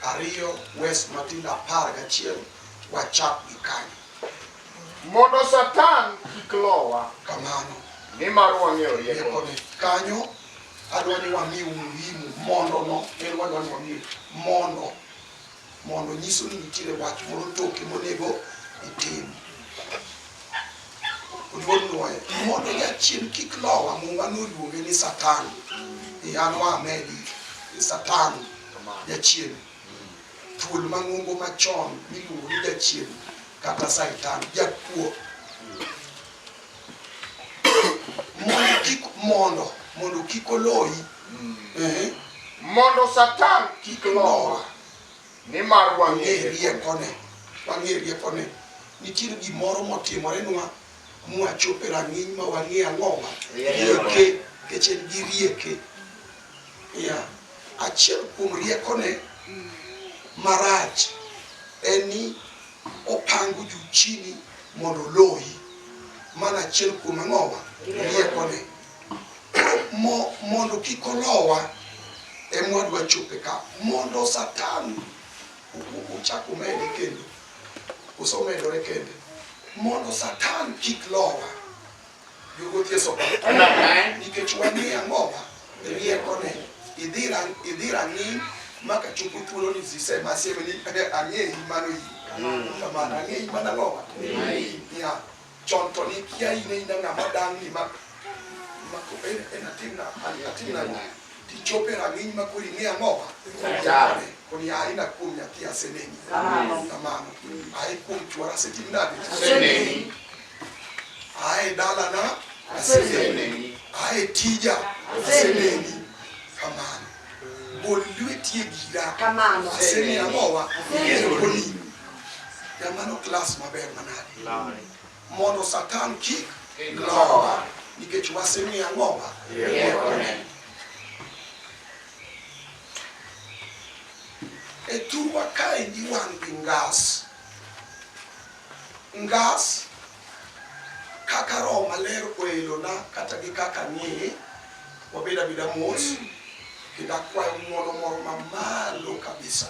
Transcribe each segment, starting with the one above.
ariyo West Matinda 11 wachak gi kanyo. Mondo Satan kik lowa. Kamano. Nimar wang'eyo rieko. Kanyo adwa ni wamiu muhimu mondo no en wadwa ni wamiu mondo nyiso ni nitiere wach moro toke monego itim. Udwonwaye mondo jachien kik lowa Mungu noluonge ni Satan. An wamedi Satan jachien. Thuol mang'ongo machon miluongo ni jachien kata Satan jakuo. Mondo kik oloyi. Mondo Satan kik lowa. Nimar wang'e riekone. Nitiere gimoro motimorenwa mwachope rang'iny ma wang'e ang'owa. Rieke, kech en gi rieke. Achiel kuom riekone marach en ni opango juu chini mondo oloyi. Mana achiel kuom ang'owa riekone. Mondo kik olowa emwadwa chope ka. Mondo Satan uchako mede kendo usomedore kende. Mondo Satan kik lowa. Yugothie sopa. Nikech wang'e ang'owa riekone. Idhi rang'iny maka chopo thuolo ni zisema aseme ni ang'eyi mano yi. Kamano ang'eyi mana ang'owa. Chon to ni kia ina ng'ama dang' ni ma atimna tichope rang'iny ma kori ng'e ang'owa. Koni aina kuom nyathi aseneni. Kamano. Ae kuom chuora asetim nade? Aseneni. Ae dalana aseneni. Ae tija aseneni. Kamano. Bol lweti e gira. Kamano. Aseneni ang'owa. Koni. Kamano klas maber manade. Mondo Satan kik lowa. Nikech waseneni ang'owa. E thurwa kaendi wan gi ngas. Ngas kaka Roho Maler oelona kata gi kaka ng'eye wabed abeda mos kendo akwayo ng'uono moro mamalo kabisa.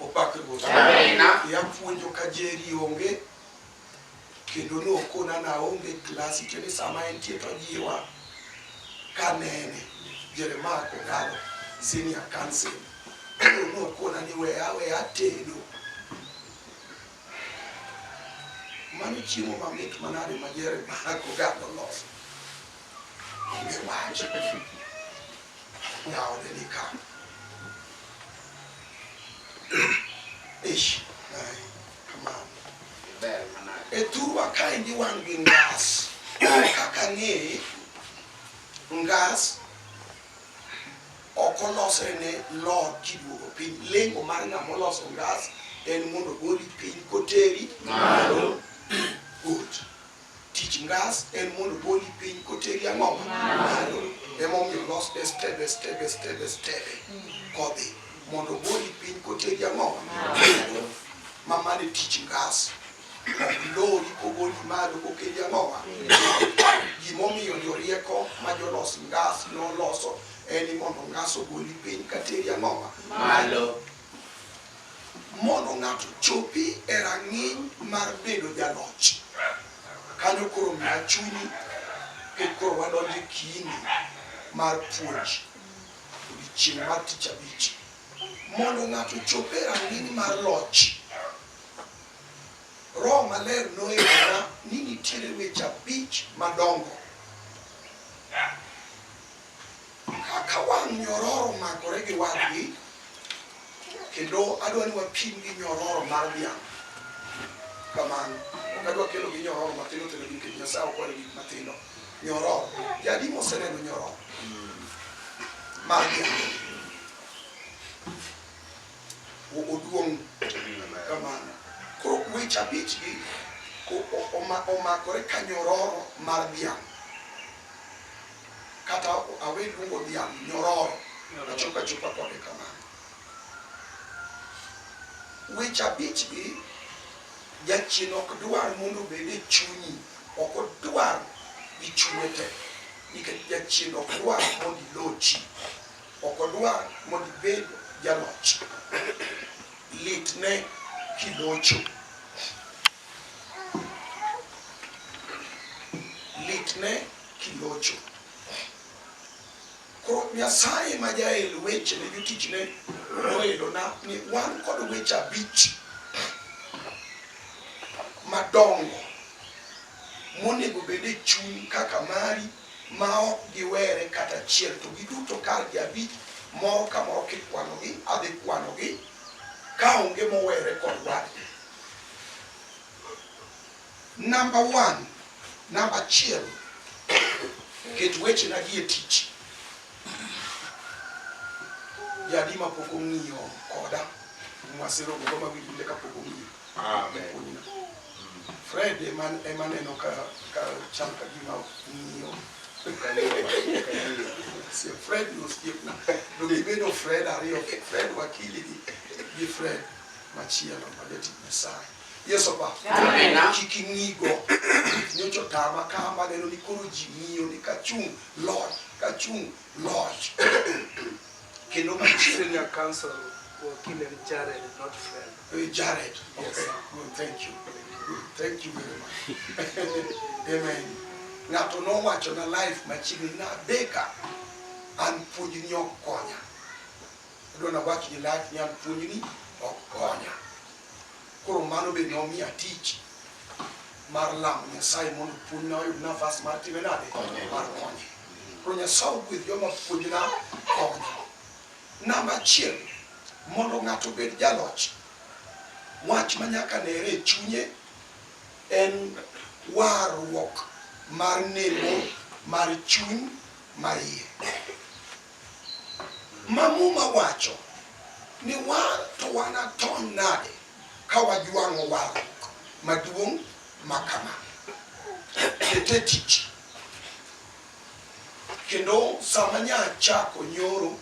Opakre Ruoth. Apuonjo ka Jerry onge kendo nokona naonge klasi tiende sama entie to jiwa kanene Jeremiah Kogalo senior council. Nokona ni weya tedo. Mano chiemo mamit manade ma Jeremiah Kogalo loso. Nge wach. Yaode ni ka. Ish. Kamano. E thurwa kaendi wan gi ngas. Kaka ng'eye ngas okolosre ne Lord kiduogo piny. Lengo mar ng'ama oloso ngas en mondo goli piny koteri malo. Good. Tich ngas en mondo goli piny koteri ang'owa malo. Emomiyo los stebe kodhi mondo goli piny koteri ang'owa malo. Mamane tich ngas. Lori kogoli malo kokeli ang'owa. Gimomiyo jorieko ma jolos ngas noloso en mondo ngas ogoli piny kateri ang'owa malo. Mondo ng'ato chopi e rang'iny mar bedo jaloch. Kanyo koro miya chunyi koro wadonjo kindi mar puonj odiochieng' mar tich abich. Mondo ng'ato chope e rang'iny mar loch, Roho Maler noelona ni nitiere weche 5 madongo. Kaka wang' nyororo makore gi wadgi, kendo adwa ni wapim gi nyororo mar dhiang'. Kamano. Ok adwa kelo gi nyororo matino tino nikech Nyasaye okwalo gik matino. Nyororo. Jadi moseneno nyororo mar dhiang'. Oduong' kamano. Koro weche 5 gi omakore ka nyororo mar dhiang'. Kata awe luongo dhiang' nyororo. Achoka kode kamano. Weche 5 gi jachien ok dwar mondo obed e chunyi. Ok odwar gi chunye te. Nikech jachien ok dwar mondo ilochi. Ok odwar mondo ibed jaloch. Litne kilocho. Litne kilocho. Koro Nyasaye ma jael weche ne jotichne noelona ni wan kod weche abich madongo monego bed e chuny kaka mari ma ok giwere kata achiel, to giduto kargi abich, moro ka moro kikwanogi, adhi kwanogi ka onge mowere kod wadgi. Number 1, namba achiel, ket weche na gi e tich. Jadi ma pok ong'iyo koda mwasiro go ma winjinde ka pok ong'iyo. Amen. Fred ema neno ka cham ka gima ng'iyo. Se Fred osiepna. Do gibedo Fred ariyo, Fred wakili gi Fred machielo ma jatich Nyasaye. Yeso ba. Amen. Kik ing'igo. Nyocho tama kama neno ni koro ji ng'iyo ni kachung' lodge. Kendo Senior counsel wakili Jared, not Fred. Jared. Yes. Okay. Good. Thank you. Good. Thank you very much. Amen. Ng'ato nowacho na life machiegni na deka an puonjni ok konya. Adwa na wach ni life ni an puonjni ok konya. Koro mano be nomiya tich mar lamo Nyasaye mondo puonjna oyud nafas mar time nade mar konye. Koro Nyasaye ogwedh joma puonjna konya. Namba achiel, mondo ng'ato bed jaloch, wach ma nyaka nere e chunye en warruok mar neno mar chuny mar iye. Mamuma wacho ni wan to wan atony nade ka wajwang'o warruok maduong' makama. Kete tich. Kendo sama nyachako nyoro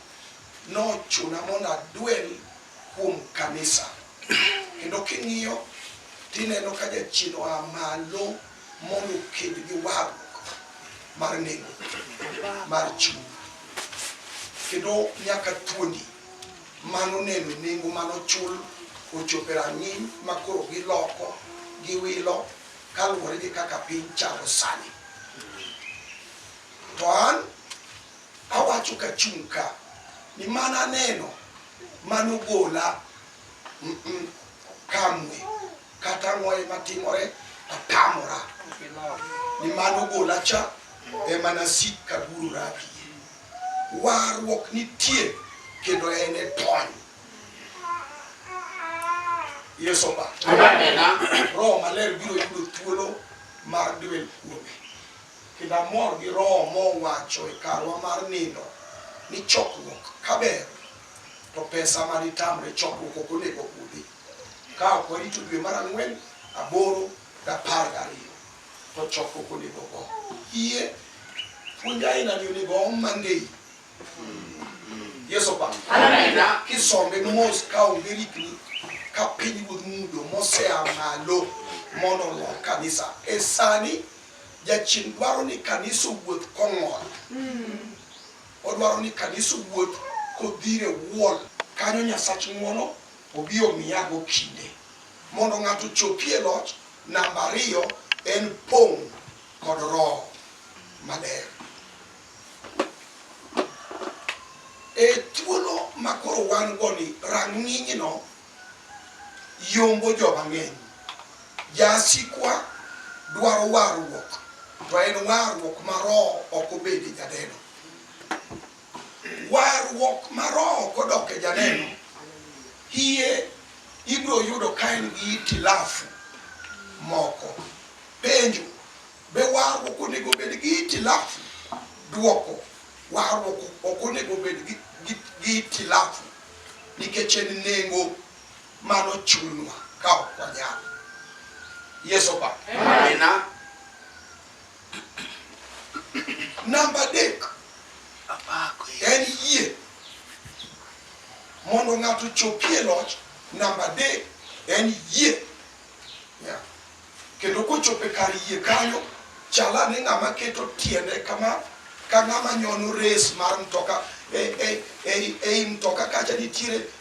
nochuna mondo adwel kuom kanisa. Kendo king'iyo tineno ka jachien oa malo mondo oked gi warruok mar nengo mar chuny. Kendo nyaka thuondi mano neno nengo manochul ochopo e rang'iny ma koro giloko giwilo kaluwore gi kaka piny chalo sani. To an awacho ka chung' ka ni mana neno mano gola kamwe kata ng'oe matimore atamora ni mano gola cha ema nasik ka guru rapie. Warruok nitie kendo en e tony. Yeso ba. Amen. Roho Maler biro yudo thuolo mar dwel kuome. Kendo amor gi roho mowacho e karwa mar nindo ni chokruok kaber to pesa manitamre chokruok ok onego budhi. Ka ok warito dwe mar 4, 8, 12 to chokruok onego go. Yie puonja aina ni onego om mang'eny. Yeso ba. Amen. Kisombe mos ka onge rikni ka piny wuod mudo mosea malo mondo lo kanisa. E sani jachien dwaro ni kanisa wuoth kong'ol. Odwaro ni kanisa wuoth kodhire wuol. Kanyo Nyasach ng'wono obi omiyago kinde mondo ng'ato chopie loch. Namba 2 en pong' kod Roho Maler. E thuolo makoro wan go ni rang'inyno yombo joma ng'eny. Jasikwa dwaro warruok, to en warruok ma Roho ok obede janeno. Warruok ma Roho ok odok e janeno, hie ibiro yudo ka en gi itilafu moko. Penjo, be warruok onego bed gi itilafu? Duoko, warruok ok onego bed gi itilafu nikech en nengo mano chunwa ka ok wanyal. Yeso ba. Amen. Namba 3 en yie mondo ng'ato chopie loch. Namba 3 en yie. Kendo kochope kar yie kanyo chala ni ng'ama keto tiende kama ka ng'ama nyono res mar mtoka e mtoka kacha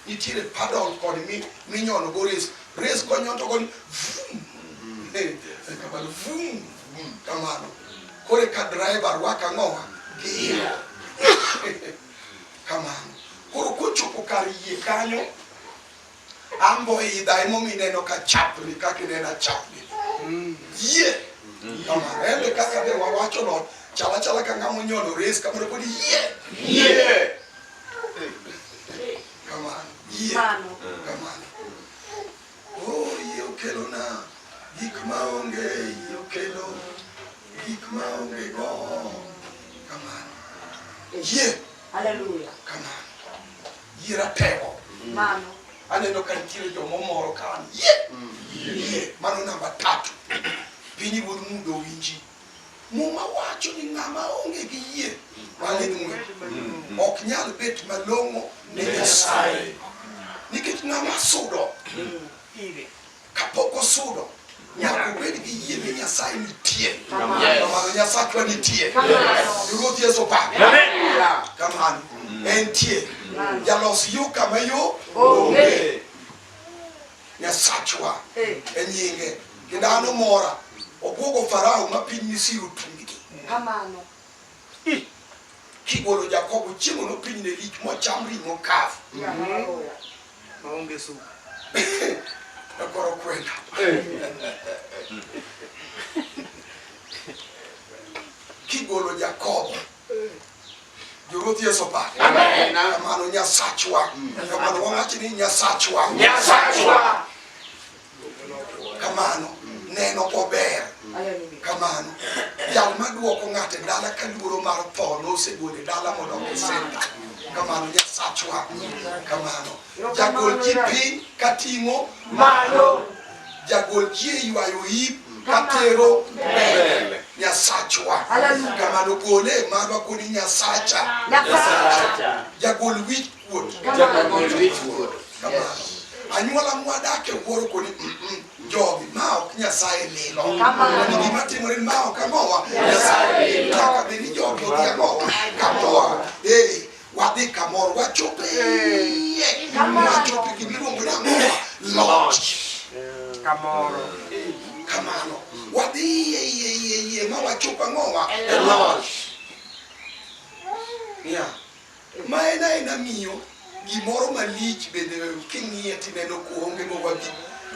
nitiere paddle kod minyono go res konyo to gon kamano vum kamano kore ka driver waka ngowa kia kamano koro kochopo kar yie kanyo ambo idha emomineno ka chapni kaka inena chapni yie kamano embe kaka de wawacho no chala ka ngamo nyono res kamano kodi yie kamano yie kamano oh yie okelo na gik maonge yie okelo gik maonge go kamano yie Hallelujah. kamano yie ratego Mano. aneno ka nitiere jomomoro kan yie mano namba 3 piny wuod mudo winji muma wacho ni ng'ama onge gi yie wale ng'we ok nyal bet malong'o ne Nyasaye nikech ng'ama sudo kapok osudo nyaka obed gi yie ni Nyasaye nitie kamano Nyasachwa nitie Ruoth Yesu pak kamano entie jalos yo kama yo onge Nyasachwa e nyinge kendo an omora obwogo Farao ma piny Misri otungi Kamano. kigolo Jakobo chiemo no piny ne lich mocham ring'o kafu Maonge sup. koro kwenda kigolo Jakobo Ruoth Yesu pak kamano Nyasachwa kamano wawacho ni Nyasachwa kamano neno ober kamano jal maduoko ng'ate dala ka luoro mar tho nosegole dala mondo osenda kamano Nyasachwa kamano jagol ji piny kating'o malo jagol ji e ywayo yip katero mbele Nyasachwa kamano gole marwa kodi Nyasacha jagol wich kuot kamano anyuola mwadake wuoro kodi jogi ma ok Nyasaye lilo gima timore ma ok amowa Nyasaye lilo kaka beni jogi odhiamowa kamowa wadhi kamoro wachope wachope gimiluongo ni amowa loch kamano wadhi ma wachopo ang'owa loch ma en aena miyo gimoro malich bende king'iye tineno kuonge mowabi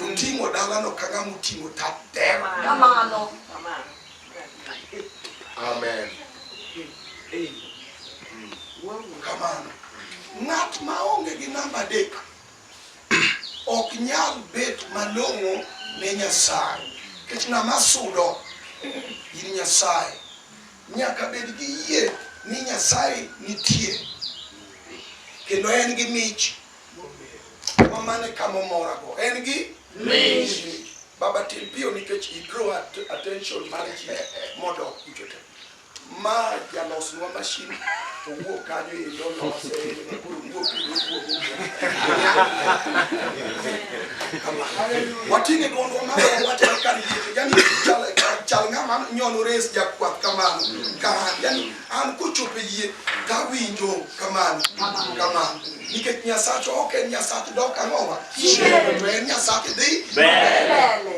oting'o dalano ka ng'ama oting'o tatero Kamano. Amen. kamano ng'at maonge gi namba 3 ok nyal bet malong'o ne Nyasaye nikech ng'ama sudo ir Nyasaye nyaka bed gi yie ni Nyasaye nitie kendo en gi mich mamane kamomora go en gi mich baba Tilpio nikech he draw attention mar ji modo ikote ma jalosnwa machine to wuok kanyo endo lose wating'e gondwa mar watel kar yie yani chal ng'ama nyono res jakwath kamano yani an kochope yie tawinjo kamano nikech Nyasachwa ok en Nyasach dok ang'owa to en Nyasach dhi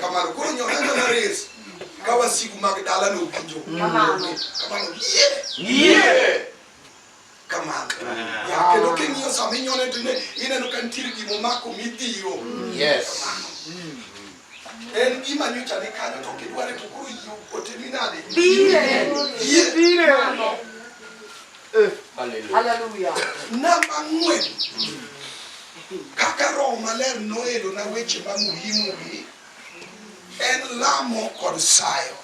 kamano koro nyoneno res ka wasigu mag dala no winjo kamano yie kamano ya kendo king'iyo sama inyone tine ineno ka nitiere gimomako midhiro en gima nyocha ni kanyo to kidware to koro yie otemi nade yie Hallelujah. namba 4 kaka Roho Maler noelo na weche ma muhimu gi en lamo kod sayo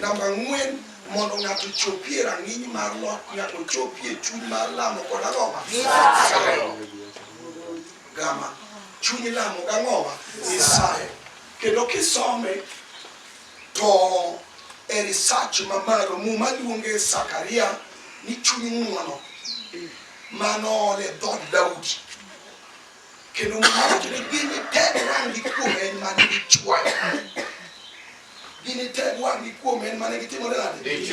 namba 4 mondo ng'ato chopie rang'iny mar loch nyaka ochopie chuny mar lamo kod ang'owa sayo gama chuny lamo gang'owa sayo kendo kisome to e research mamalo muma luonge Zakaria ni chuny ng'uono manole dhod Daudi kendo mwacho ni gini tek wang' gi kuom en mane gichwoyo gini tek wang' gi kuom en mane gitimore nade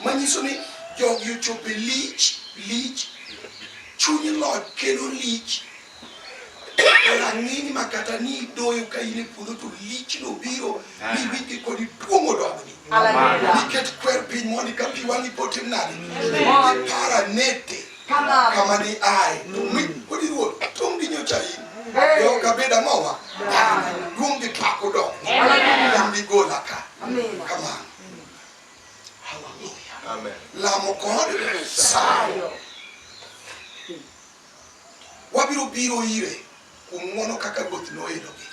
manyiso ni jogi ochopo lich chunyi loch kelo lich rang'iny ma kata ni doyo ka in e puodho to lich no biro miwinji kod ituomo dogni niket kwer piny mondo ka pi wang'i potim nade para nete kama ni ae kodi ruoth tong' di nyocha in ok abed amowa duong' gi pako dogni en di gola ka kamano. Hallelujah. Lamo kod sayo wabiro biro ire kuom ng'wono kaka ruoth noelogi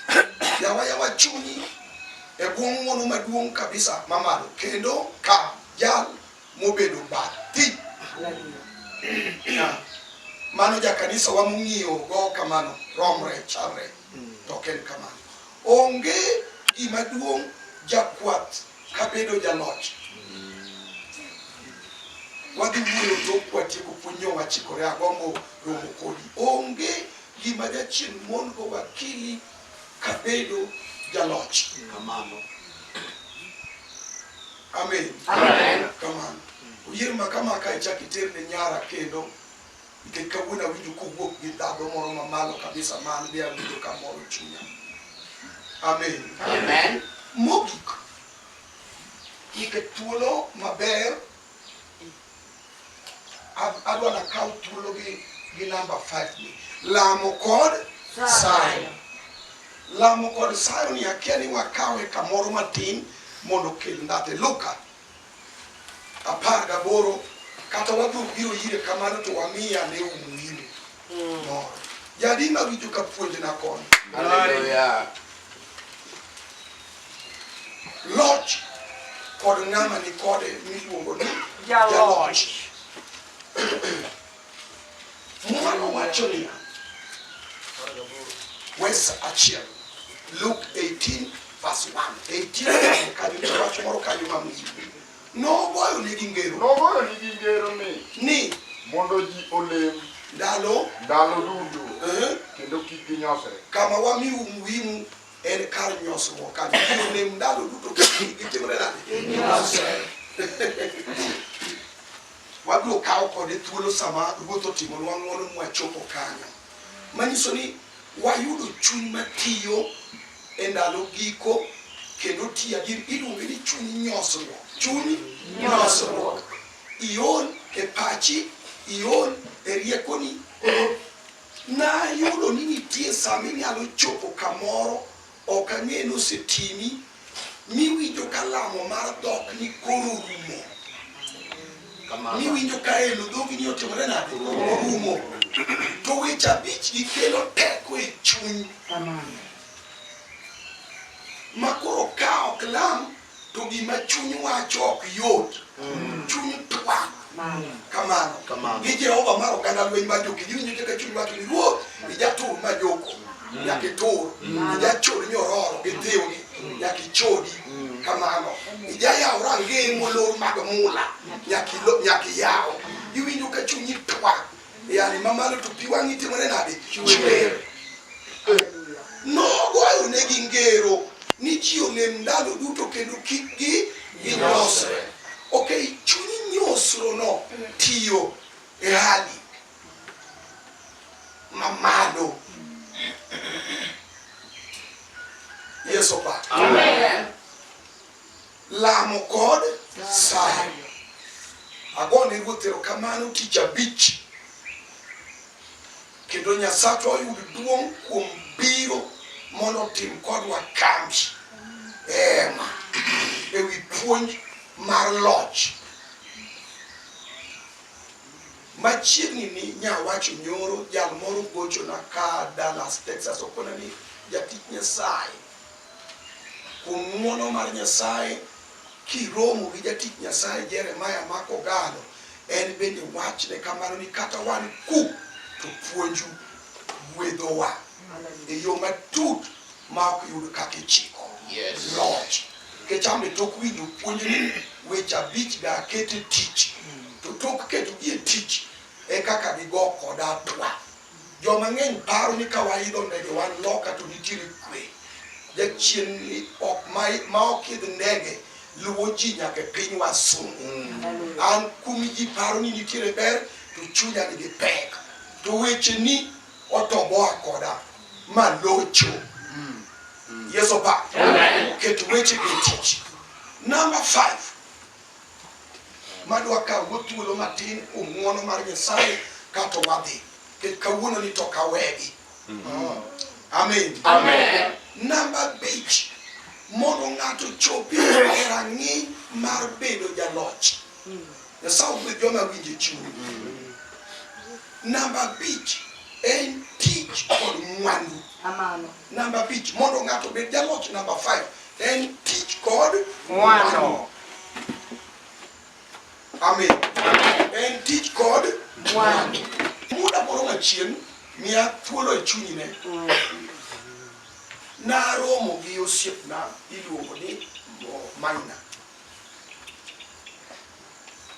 yawa chunyi e bwo ng'wono maduong' kabisa mamalo kendo ka jal mobedo bathi mano jakanisa wa mong'iyo go kamano romre chalre to ok en kamano. Onge gima duong' jakwath kabedo jaloch. Wadhi wuoyo tok kwatieko puonjo wachikore agombo romo kodi. Onge gima jachien mon go wakili kabedo jaloch. Kamano. Amen. Kamano. Uyier makama ka ichak iterne nyara kendo nikech kawuono awinjo kowuok gi dhadho moro mamalo kabisa man be awinjo kamoro chunya. Amen. Mogik ike thuolo maber adwa nakaw thuolo gi namba 5 ni lamo kod sayo. Lamo kod sayo ni akia ni wakawe kamoro matin mondo kel ndate. Luka 18 kata wadhi biro ire kamano to wamiya ne umuhimu moro. Jadi mawinjo ka puonjna kono. Hallelujah. Loch kod ng'ama ni kode miluongo ni jaloch. Mwano wacho niya Wes 1 Luke 18 verse 1 18 kanyo wacho moro kanyo mamii nogoyo negi ngero ni mondo ji olem ndalo duto kendo kik ginyosre. kama wamiu muhimu en kar nyosruok kanyo olem ndalo duto kik gitimre nade wabiro kawo kode thuolo sama ruoth otimonwa ng'wono mwachopo kanyo manyiso ni wayudo chuny matiyo e ndalo giko kendo tiya gir iluonge ni chuny nyosruok. Iol e pachi, iol e riekoni. Na yudo ni nitie sama inyalo chopo kamoro ok ang'e nosetimi miwinjo ka lamo mar dhok ni koro rumo. Miwinjo ka elo dhogi ni otimore nade orumo. To weche 5 gikelo teko e chuny. Makoro ka ok lam to gima chuny wacho ok yot. Chuny twak. Kamano. Gi Jehova mar oganda lweny mar joki winjo ka chuny wacho ni ruoth ijatur ma joko. Nyaka itur. Ijachod nyororo gi thiwni. Nyaka ichodi. Kamano. Ijayaw rangeye molor mag mula. Nyaka iyaw. Iwinjo ka chunyi twak. Yani mamalo to pi wang'i timore nade? Chwer. Nogoyo negi ngero ni ji olem ndalo duto kendo kik ginyosre. Okay, chunyi nyosro no tiyo e hali mamalo. Yeso pa. Amen. Lamo kod sayo. Agone ruoth erokamano tich 5 kendo Nyasachwa oyud duong' kuom biro mondo tim kodwa kambi ema ewi puonj mar loch. Machiegni ni nyawacho nyoro jal moro gochona ka Dallas, Texas okona ni jatich Nyasaye kuom ng'wono mar Nyasaye kiromo gi jatich Nyasaye Jeremiah Makogalo en bende wachne kamano ni kata wan ku to puonju gwedhowa e yo matut ma ok yud kaka ichiko. Loch kechame tok winjo puonj ni weche 5 ga kete tich to tok keto gi e tich e kaka gigo koda twa. Joma ng'eny paro ni ka waidho ndege wan loka to nitiere kwe. Jachien ni ok ma ok idh ndege luwo ji nyaka piny wasungu. An kumi ji paro ni nitiere ber to chunya nigi pek. To weche ni otoboa koda malocho. Yeso pa. Ket weche e tich. Number 5. Madwa ka wuothuolo matin kuom ng'wono mar Nyasaye kato wadhi. Ket kawuono ni to kawegi. Amen. Amen. Number 5. Mondo ng'ato chopi e rang'iny mar bedo jaloch. Nyasaye ogwedh joma winjo chuny. Number 5 en tich kod mwandu. Number 5 mondo ng'ato bed jaloch. Number 5 en tich kod mwandu. Amen. En tich kod mwandu. Muda moro machien miya thuolo e chunyi ne. Naromo gi osiepna iluongo ni Maina.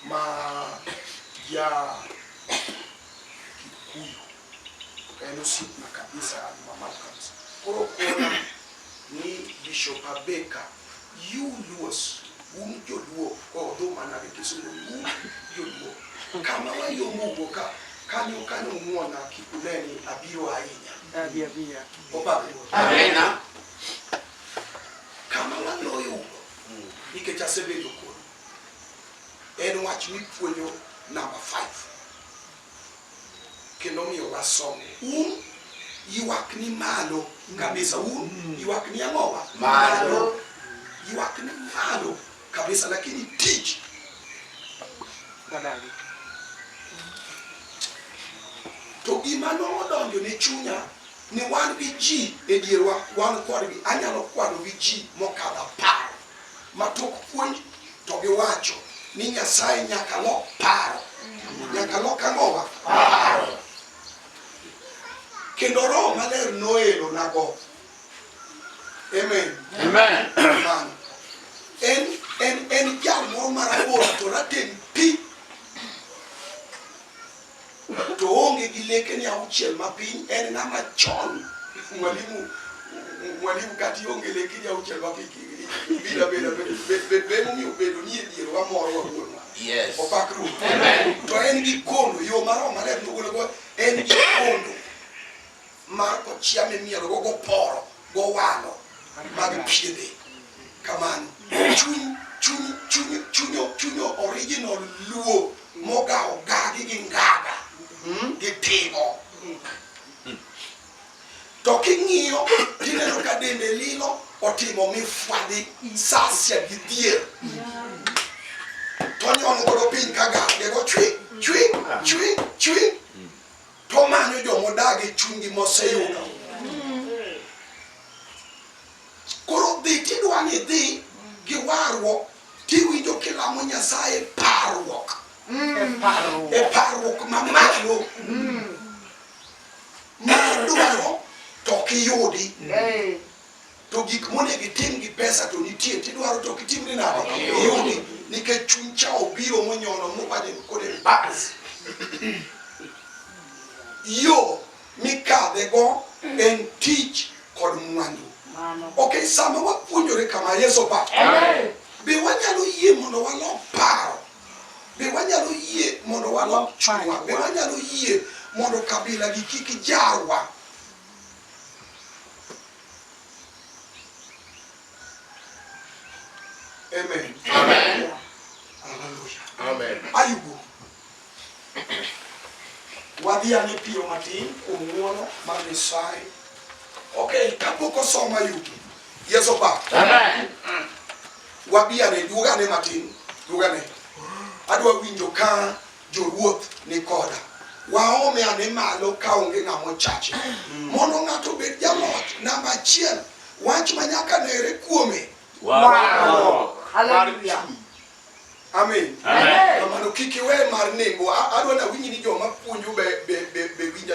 Ma ja Kikuyu. En osiepna kabisa mama kabisa. Koro kona ni Bishop Abeka Luos joluo odho mana gi Kisumu joluo. Kama wayombo ka kanyo ng'wona kikuneni abiro ahinya. Amena. Kama waloyo nikech asebedo kodu. En wach mipuonjo number 5. Kendo miyo wasomo. Ywak ni malo kabisa. Ywak ni ang'owa? Malo. Ywak ni malo kabisa, lakini tich to gima nodonjo ne chunya ni wan gi ji e dierwa, wan kodgi. Anyalo kwano gi ji mokadho 10 matok puonj to giwacho ni Nyasaye nyaka lok paro. Nyaka lok ang'owa? Paro. Kendo Roho Maler noelo nago. Amen. Amen. En jal moro marabora to rateng' pi. To onge gi leke ni auchiel mapiny. En ng'ama chon. Mwalimu kati onge leke ni auchiel mapiny. Beda momiyo bedo ni e dier wa moro wabuonwa. Yes. Opak Ruoth. To en gi kondo. Yo mar Roho Maler nogologo. En gi kondo mar kochiame mielo go poro go walo mag piede. Kamano. Chunyo original luo mogao gagi gi ngaga. Gitimo. To king'iyo tineno ka dende lilo otimo mifwadhi sasya gi dhier. To nyono godo piny ka gage go chwi. To manyo jomodage chungi moseyudo. Koro dhi tidwa ni dhi gi warruok tiwinjo kilamo Nyasaye parruok. E parruok mamalo. Madwaro to kiyudi. To gik monego itim gi pesa to nitie. Tidwaro to kitim ni nade? Yudi. Nikech chuny cha obiro monyono mobade kode bas. Yo mikadhe go en tich kod mwandu. Okay, sama wapuonjore kama Yeso pa. Be wanyalo yie mondo walok paro. Be wanyalo yie mondo walok chunywa. Be wanyalo yie mondo kabila gi kik jarwa. Amen. Amen. Hallelujah. Amen. Ayubu. Wadhiane piyo matin kuom ng'wono mar Nyasaye. Okay, kapok osomo Ayubu. Yeso pa. Amen. Wabiane dwogane matin. Dwogane. Adwa winjo ka joruoth ni koda. Waome ane malo ka onge ng'amo chache. Mondo ng'ato bed jaloch. Namba 1. Wach manyaka nere kuome. Wow. Hallelujah. Amen. Amen. Kamano kik iwe mar nengo. Adwa na winji ni joma puonjo be winja